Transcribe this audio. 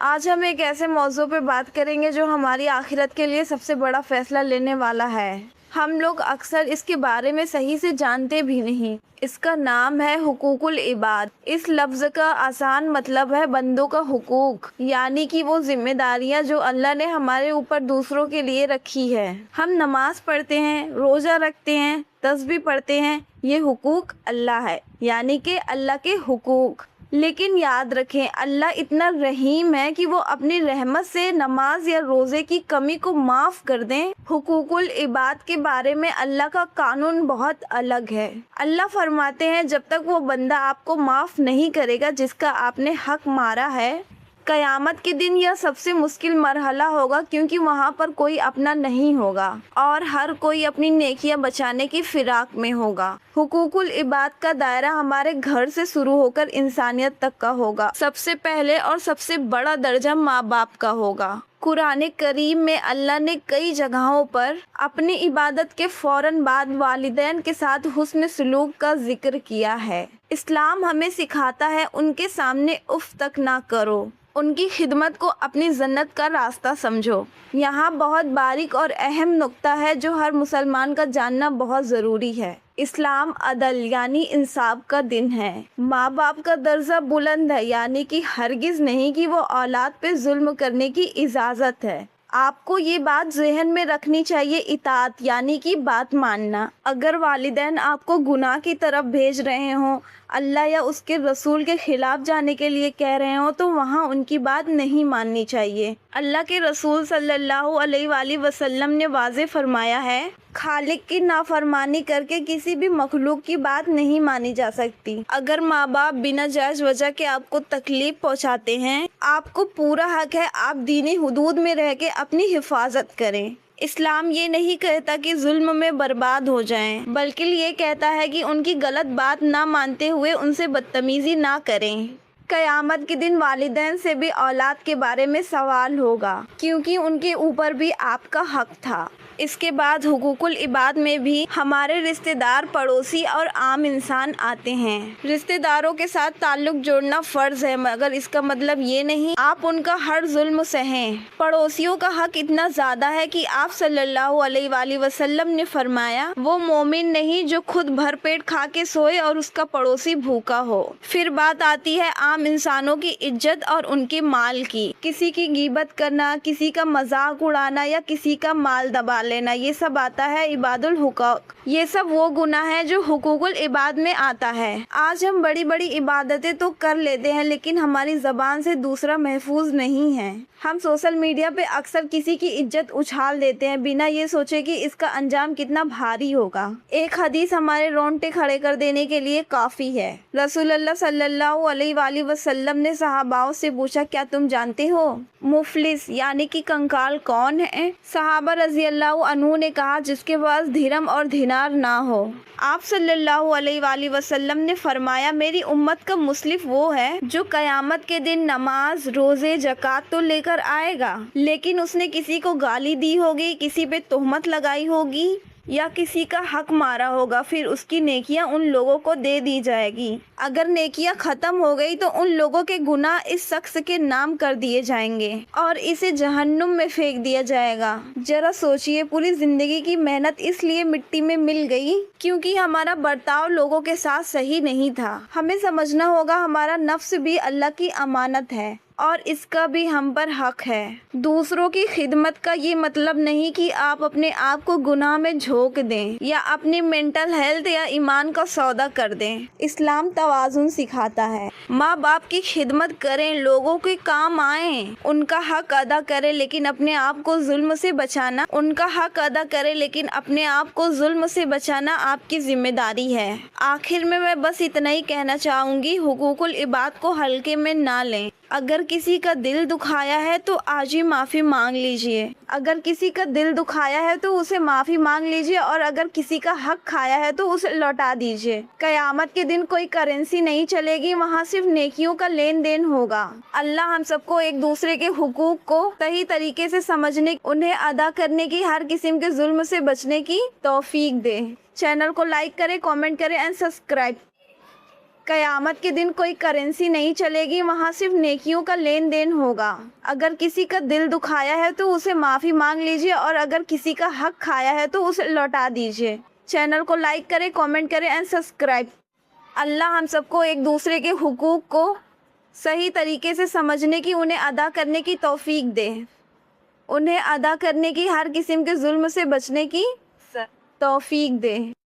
آج ہم ایک ایسے موضوع پہ بات کریں گے جو ہماری آخرت کے لیے سب سے بڑا فیصلہ لینے والا ہے۔ ہم لوگ اکثر اس کے بارے میں صحیح سے جانتے بھی نہیں۔ اس کا نام ہے حقوق العباد۔ اس لفظ کا آسان مطلب ہے بندوں کا حقوق، یعنی کہ وہ ذمہ داریاں جو اللہ نے ہمارے اوپر دوسروں کے لیے رکھی ہے۔ ہم نماز پڑھتے ہیں، روزہ رکھتے ہیں، تسبیح پڑھتے ہیں، یہ حقوق اللہ ہے، یعنی کہ اللہ کے حقوق۔ لیکن یاد رکھیں، اللہ اتنا رحیم ہے کہ وہ اپنی رحمت سے نماز یا روزے کی کمی کو معاف کر دیں۔ حقوق العباد کے بارے میں اللہ کا قانون بہت الگ ہے۔ اللہ فرماتے ہیں جب تک وہ بندہ آپ کو معاف نہیں کرے گا جس کا آپ نے حق مارا ہے، قیامت کے دن یہ سب سے مشکل مرحلہ ہوگا، کیونکہ وہاں پر کوئی اپنا نہیں ہوگا اور ہر کوئی اپنی نیکیاں بچانے کی فراق میں ہوگا۔ حقوق العباد کا دائرہ ہمارے گھر سے شروع ہو کر انسانیت تک کا ہوگا۔ سب سے پہلے اور سب سے بڑا درجہ ماں باپ کا ہوگا۔ قرآن کریم میں اللہ نے کئی جگہوں پر اپنی عبادت کے فوراً بعد والدین کے ساتھ حسن سلوک کا ذکر کیا ہے۔ اسلام ہمیں سکھاتا ہے ان کے سامنے اف تک نہ کرو، ان کی خدمت کو اپنی جنت کا راستہ سمجھو۔ یہاں بہت باریک اور اہم نقطہ ہے جو ہر مسلمان کا جاننا بہت ضروری ہے۔ اسلام عدل یعنی انصاف کا دین ہے۔ ماں باپ کا درجہ بلند ہے، یعنی کہ ہرگز نہیں کہ وہ اولاد پہ ظلم کرنے کی اجازت ہے۔ آپ کو یہ بات ذہن میں رکھنی چاہیے، اطاعت یعنی کہ بات ماننا۔ اگر والدین آپ کو گناہ کی طرف بھیج رہے ہوں، اللہ یا اس کے رسول کے خلاف جانے کے لیے کہہ رہے ہوں، تو وہاں ان کی بات نہیں ماننی چاہیے۔ اللہ کے رسول صلی اللہ علیہ وآلہ وسلم نے واضح فرمایا ہے، خالق کی نافرمانی کر کے کسی بھی مخلوق کی بات نہیں مانی جا سکتی۔ اگر ماں باپ بنا جائز وجہ کے آپ کو تکلیف پہنچاتے ہیں، آپ کو پورا حق ہے آپ دینی حدود میں رہ کے اپنی حفاظت کریں۔ اسلام یہ نہیں کہتا کہ ظلم میں برباد ہو جائیں، بلکہ یہ کہتا ہے کہ ان کی غلط بات نہ مانتے ہوئے ان سے بدتمیزی نہ کریں۔ قیامت کے دن والدین سے بھی اولاد کے بارے میں سوال ہوگا، کیونکہ ان کے اوپر بھی آپ کا حق تھا۔ اس کے بعد حقوق العباد میں بھی ہمارے رشتہ دار، پڑوسی اور عام انسان آتے ہیں۔ رشتہ داروں کے ساتھ تعلق جوڑنا فرض ہے، مگر اس کا مطلب یہ نہیں آپ ان کا ہر ظلم سہیں۔ پڑوسیوں کا حق اتنا زیادہ ہے کہ آپ صلی اللہ علیہ وآلہ وسلم نے فرمایا، وہ مومن نہیں جو خود بھر پیٹ کھا کے سوئے اور اس کا پڑوسی بھوکا ہو۔ پھر بات آتی ہے عام انسانوں کی عزت اور ان کے مال کی۔ کسی کی غیبت کرنا، کسی کا مذاق اڑانا یا کسی کا مال دبا لینا، یہ سب آتا ہے عباد الحقوق۔ یہ سب وہ گناہ ہے جو حقوق العباد میں آتا ہے۔ آج ہم بڑی بڑی عبادتیں تو کر لیتے ہیں، لیکن ہماری زبان سے دوسرا محفوظ نہیں ہے۔ ہم سوشل میڈیا پہ اکثر کسی کی عزت اچھال دیتے ہیں بنا یہ سوچے کہ اس کا انجام کتنا بھاری ہوگا۔ ایک حدیث ہمارے رونگٹے کھڑے کر دینے کے لیے کافی ہے۔ رسول اللہ صلی اللہ علیہ وآلہ وسلم نے صحاباؤں سے پوچھا، کیا تم جانتے ہو مفلس یعنی کہ کنگال کون ہے؟ صحابہ رضی اللہ عنہ نے کہا، جس کے پاس درہم اور دینار نہ ہو۔ آپ صلی اللہ علیہ وآلہ وسلم نے فرمایا، میری امت کا مسلف وہ ہے جو قیامت کے دن نماز، روزے، زکوٰۃ تو لے کر آئے گا، لیکن اس نے کسی کو گالی دی ہوگی، کسی پہ تہمت لگائی ہوگی یا کسی کا حق مارا ہوگا، پھر اس کی نیکیاں ان لوگوں کو دے دی جائے گی۔ اگر نیکیاں ختم ہو گئی تو ان لوگوں کے گناہ اس شخص کے نام کر دیے جائیں گے اور اسے جہنم میں پھینک دیا جائے گا۔ ذرا سوچئے، پوری زندگی کی محنت اس لیے مٹی میں مل گئی کیونکہ ہمارا برتاؤ لوگوں کے ساتھ صحیح نہیں تھا۔ ہمیں سمجھنا ہوگا ہمارا نفس بھی اللہ کی امانت ہے اور اس کا بھی ہم پر حق ہے۔ دوسروں کی خدمت کا یہ مطلب نہیں کہ آپ اپنے آپ کو گناہ میں جھونک دیں یا اپنی مینٹل ہیلتھ یا ایمان کا سودا کر دیں۔ اسلام توازن سکھاتا ہے۔ ماں باپ کی خدمت کریں، لوگوں کے کام آئیں، ان کا حق ادا کریں، لیکن اپنے آپ کو ظلم سے بچانا آپ کی ذمہ داری ہے۔ آخر میں بس اتنا ہی کہنا چاہوں گی، حقوق العباد کو ہلکے میں نہ لیں۔ اگر کسی کا دل دکھایا ہے تو آج ہی معافی مانگ لیجئے۔ اگر کسی کا دل دکھایا ہے تو اسے معافی مانگ لیجئے، اور اگر کسی کا حق کھایا ہے تو اسے لوٹا دیجئے۔ قیامت کے دن کوئی کرنسی نہیں چلے گی، وہاں صرف نیکیوں کا لین دین ہوگا۔ اللہ ہم سب کو ایک دوسرے کے حقوق کو صحیح طریقے سے سمجھنے، انہیں ادا کرنے کی، ہر قسم کے ظلم سے بچنے کی توفیق دے۔ چینل کو لائک کریں، کامنٹ کریں اور سبسکرائب قیامت کے دن کوئی کرنسی نہیں چلے گی، وہاں صرف نیکیوں کا لین دین ہوگا۔ اگر کسی کا دل دکھایا ہے تو اسے معافی مانگ لیجئے، اور اگر کسی کا حق کھایا ہے تو اسے لوٹا دیجئے۔ چینل کو لائک کریں، کامنٹ کریں اینڈ سبسکرائب۔ اللہ ہم سب کو ایک دوسرے کے حقوق کو صحیح طریقے سے سمجھنے کی، انہیں ادا کرنے کی توفیق دے، انہیں ادا کرنے کی، ہر قسم کے ظلم سے بچنے کی توفیق دے۔